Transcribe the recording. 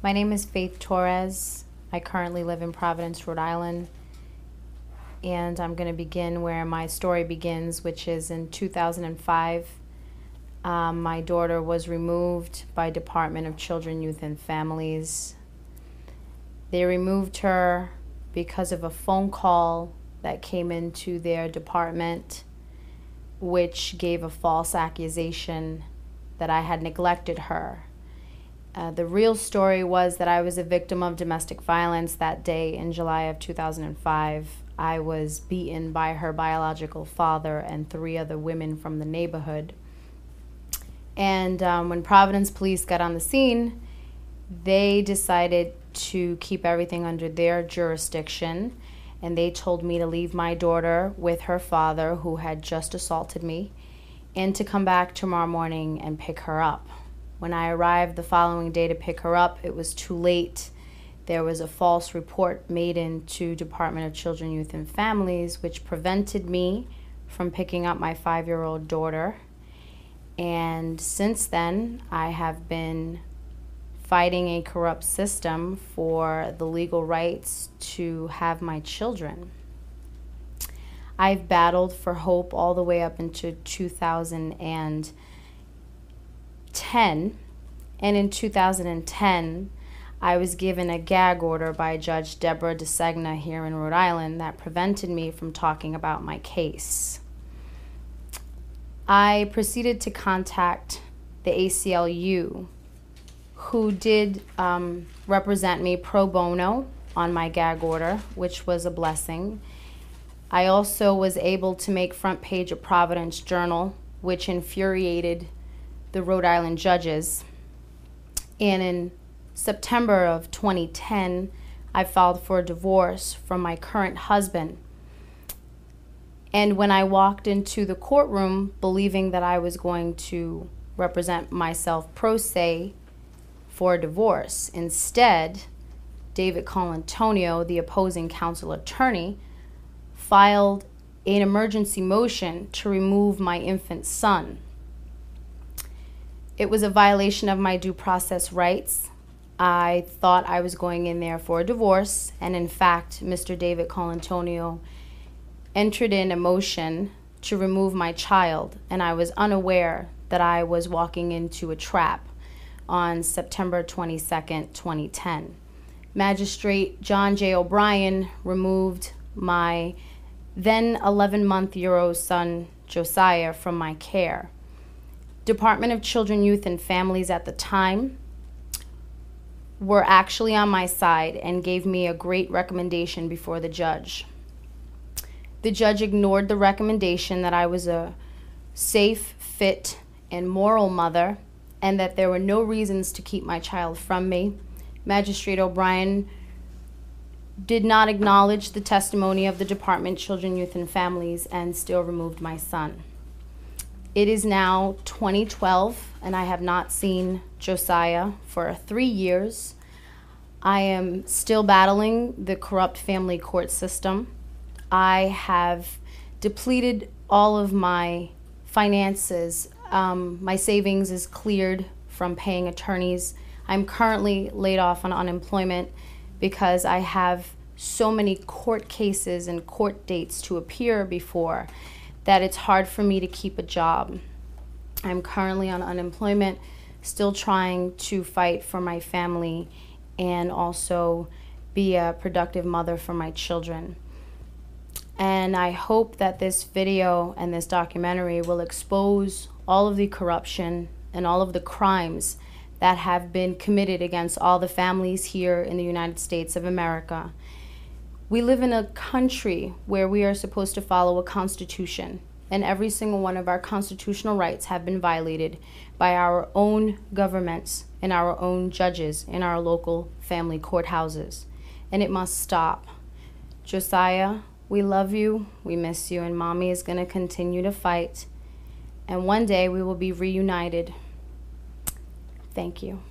My name is Faith Torres. I currently live in Providence, Rhode Island. And I'm going to begin where my story begins, which is in 2005. My daughter was removed by Department of Children, Youth, and Families. They removed her because of a phone call that came into their department, which gave a false accusation that I had neglected her. The real story was that I was a victim of domestic violence that day in July of 2005. I was beaten by her biological father and 3 other women from the neighborhood. And when Providence police got on the scene, they decided to keep everything under their jurisdiction, and they told me to leave my daughter with her father, who had just assaulted me, and to come back tomorrow morning and pick her up. When I arrived the following day to pick her up, it was too late. There was a false report made into Department of Children, Youth, and Families, which prevented me from picking up my 5-year-old daughter. And since then, I have been fighting a corrupt system for the legal rights to have my children. I've battled for hope all the way up into 2010. And in 2010, I was given a gag order by Judge Deborah DeSegna here in Rhode Island that prevented me from talking about my case. I proceeded to contact the ACLU, who did represent me pro bono on my gag order, which was a blessing. I also was able to make front page of Providence Journal, which infuriated the Rhode Island judges. And in September of 2010, I filed for a divorce from my current husband. And when I walked into the courtroom believing that I was going to represent myself pro se for a divorce, instead, David Colantonio, the opposing counsel attorney, filed an emergency motion to remove my infant son. It was a violation of my due process rights. I thought I was going in there for a divorce, and in fact, Mr. David Colantonio entered in a motion to remove my child, and I was unaware that I was walking into a trap on September 22nd, 2010. Magistrate John J. O'Brien removed my then 11-month-old son, Josiah, from my care. Department of Children, Youth, and Families at the time were actually on my side and gave me a great recommendation before the judge. The judge ignored the recommendation that I was a safe, fit, and moral mother, and that there were no reasons to keep my child from me. Magistrate O'Brien did not acknowledge the testimony of the Department of Children, Youth, and Families and still removed my son. It is now 2012, and I have not seen Josiah for 3 years. I am still battling the corrupt family court system. I have depleted all of my finances. My savings is cleared from paying attorneys. I'm currently laid off on unemployment because I have so many court cases and court dates to appear before that it's hard for me to keep a job. I'm currently on unemployment, still trying to fight for my family and also be a productive mother for my children. And I hope that this video and this documentary will expose all of the corruption and all of the crimes that have been committed against all the families here in the United States of America. We live in a country where we are supposed to follow a constitution, and every single one of our constitutional rights have been violated by our own governments and our own judges in our local family courthouses. And it must stop. Josiah, we love you, we miss you, and Mommy is going to continue to fight. And one day we will be reunited. Thank you.